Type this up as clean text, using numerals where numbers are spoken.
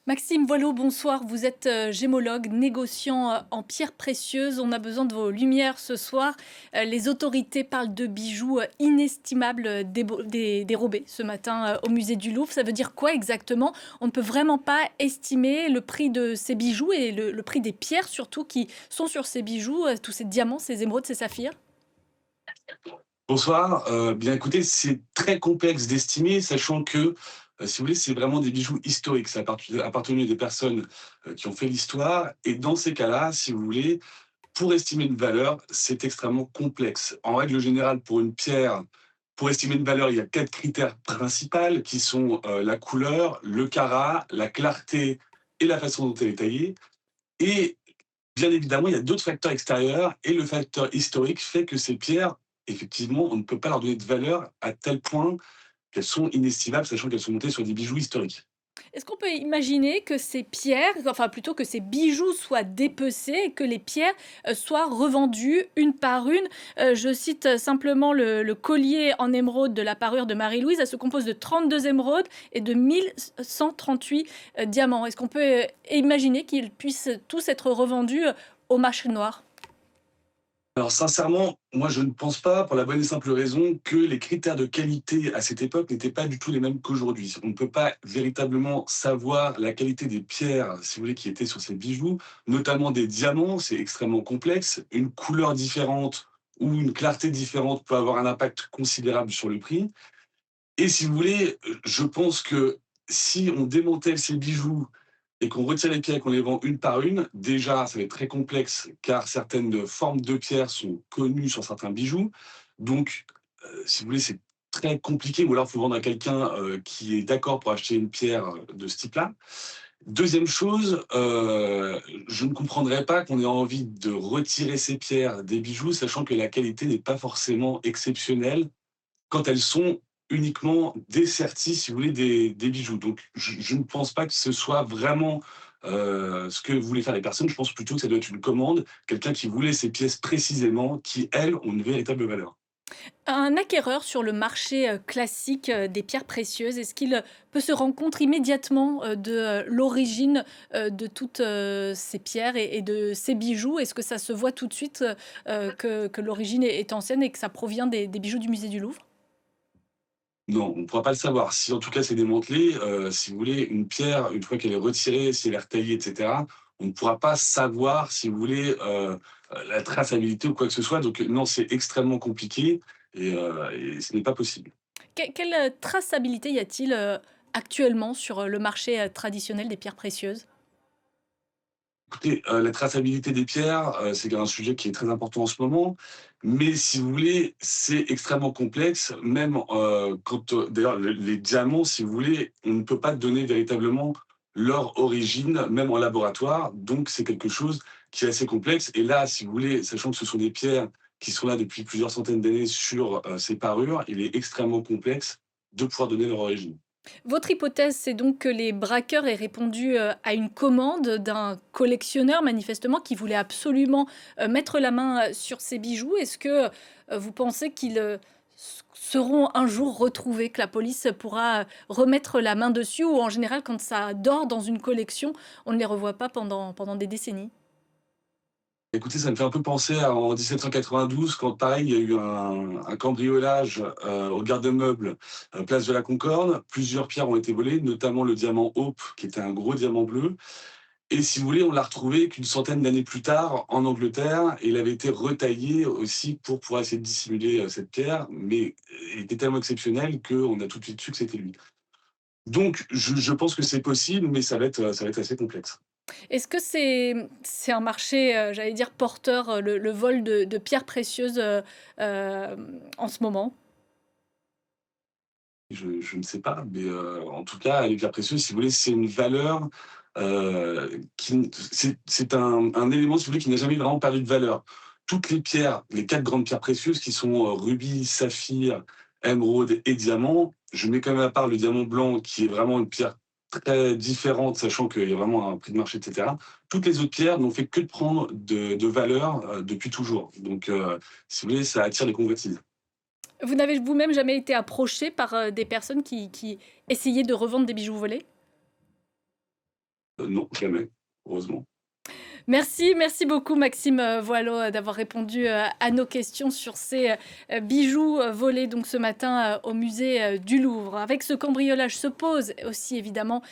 Maxime Voileau, bonsoir. Vous êtes gémologue, négociant en pierres précieuses. On a besoin de vos lumières ce soir. Les autorités parlent de bijoux inestimables dérobés ce matin au musée du Louvre. Ça veut dire quoi exactement? On ne peut vraiment pas estimer le prix de ces bijoux et le prix des pierres surtout qui sont sur ces bijoux, tous ces diamants, ces émeraudes, ces saphirs. Bonsoir. Bien écoutez, c'est très complexe d'estimer, sachant que, si vous voulez, c'est vraiment des bijoux historiques. Ça appartenu à des personnes, qui ont fait l'histoire et dans ces cas-là, si vous voulez, pour estimer une valeur, c'est extrêmement complexe. En règle générale, pour une pierre, pour estimer une valeur, il y a 4 critères principaux qui sont, la couleur, le carat, la clarté et la façon dont elle est taillée et bien évidemment, il y a d'autres facteurs extérieurs et le facteur historique fait que ces pierres, effectivement, on ne peut pas leur donner de valeur à tel point qu'elles sont inestimables, sachant qu'elles sont montées sur des bijoux historiques. Est-ce qu'on peut imaginer que ces pierres, enfin plutôt que ces bijoux soient dépecés et que les pierres soient revendues une par une? Je cite simplement le collier en émeraude de la parure de Marie-Louise. Elle se compose de 32 émeraudes et de 1138 diamants. Est-ce qu'on peut imaginer qu'ils puissent tous être revendus au marché noir? Alors sincèrement, moi je ne pense pas, pour la bonne et simple raison que les critères de qualité à cette époque n'étaient pas du tout les mêmes qu'aujourd'hui. On ne peut pas véritablement savoir la qualité des pierres, si vous voulez, qui étaient sur ces bijoux, notamment des diamants, c'est extrêmement complexe. Une couleur différente ou une clarté différente peut avoir un impact considérable sur le prix. Et si vous voulez, je pense que si on démantèle ces bijoux et qu'on retire les pierres et qu'on les vend une par une, déjà, ça va être très complexe car certaines formes de pierres sont connues sur certains bijoux. Donc, si vous voulez, c'est très compliqué ou alors il faut vendre à quelqu'un, qui est d'accord pour acheter une pierre, de ce type-là. Deuxième chose, je ne comprendrais pas qu'on ait envie de retirer ces pierres des bijoux, sachant que la qualité n'est pas forcément exceptionnelle quand elles sont uniquement desserties, si vous voulez, des bijoux. Donc je ne pense pas que ce soit vraiment, ce que voulaient faire les personnes. Je pense plutôt que ça doit être une commande, quelqu'un qui voulait ces pièces précisément, qui, elles, ont une véritable valeur. Un acquéreur sur le marché, classique, des pierres précieuses, est-ce qu'il, peut se rendre compte immédiatement, de, l'origine, de toutes, ces pierres et de ces bijoux? Est-ce que ça se voit tout de suite, que l'origine est ancienne et que ça provient des bijoux du musée du Louvre? Non, on ne pourra pas le savoir. Si en tout cas c'est démantelé, si vous voulez, une pierre, une fois qu'elle est retirée, si elle est retaillée et cetera, on ne pourra pas savoir, si vous voulez, la traçabilité ou quoi que ce soit. Donc non, c'est extrêmement compliqué et ce n'est pas possible. Quelle, traçabilité y a-t-il, actuellement sur, le marché, traditionnel des pierres précieuses? Écoutez, la traçabilité des pierres, c'est un sujet qui est très important en ce moment, mais si vous voulez, c'est extrêmement complexe, même, quand, d'ailleurs les diamants, si vous voulez, on ne peut pas donner véritablement leur origine, même en laboratoire, donc c'est quelque chose qui est assez complexe et là, si vous voulez, sachant que ce sont des pierres qui sont là depuis plusieurs centaines d'années sur, ces parures, il est extrêmement complexe de pouvoir donner leur origine. Votre hypothèse, c'est donc que les braqueurs aient répondu, à une commande d'un collectionneur manifestement qui voulait absolument, mettre la main, sur ces bijoux. Est-ce que, vous pensez qu'ils, seront un jour retrouvés, que la police pourra, remettre la main dessus ou en général quand ça dort dans une collection, on ne les revoit pas pendant des décennies? Écoutez, ça me fait un peu penser à en 1792 quand pareil, il y a eu un cambriolage, au garde-meubles, place de la Concorde. Plusieurs pierres ont été volées, notamment le diamant Hope, qui était un gros diamant bleu et si vous voulez, on l'a retrouvé qu'une centaine d'années plus tard en Angleterre et il avait été retaillé aussi pour pouvoir essayer de dissimuler, cette pierre, mais, il était tellement exceptionnel qu'on a tout de suite su que c'était lui. Donc je pense que c'est possible, mais ça va être assez complexe. Est-ce que c'est un marché, j'allais dire porteur, le vol de pierres précieuses, en ce moment? Je ne sais pas, mais en tout cas, les pierres précieuses, si vous voulez, c'est une valeur, qui n c'est un élément, si vous voulez, qui n'a jamais vraiment perdu de valeur. Toutes les pierres, les 4 grandes pierres précieuses qui sont, rubis, saphir, émeraude et diamant, je mets quand même à part le diamant blanc qui est vraiment une pierre très différente, sachant qu'il y a vraiment un prix de marché et cetera. Toutes les autres pierres n'ont fait que de prendre de valeur, depuis toujours. Donc si vous voulez, ça attire les convoitises. Vous n'avez vous-même jamais été approché par, des personnes qui essayaient de revendre des bijoux volés? Non, jamais, heureusement. Merci beaucoup Maxime Voilot d'avoir répondu à nos questions sur ces bijoux volés donc ce matin au musée du Louvre. Avec ce cambriolage se pose aussi évidemment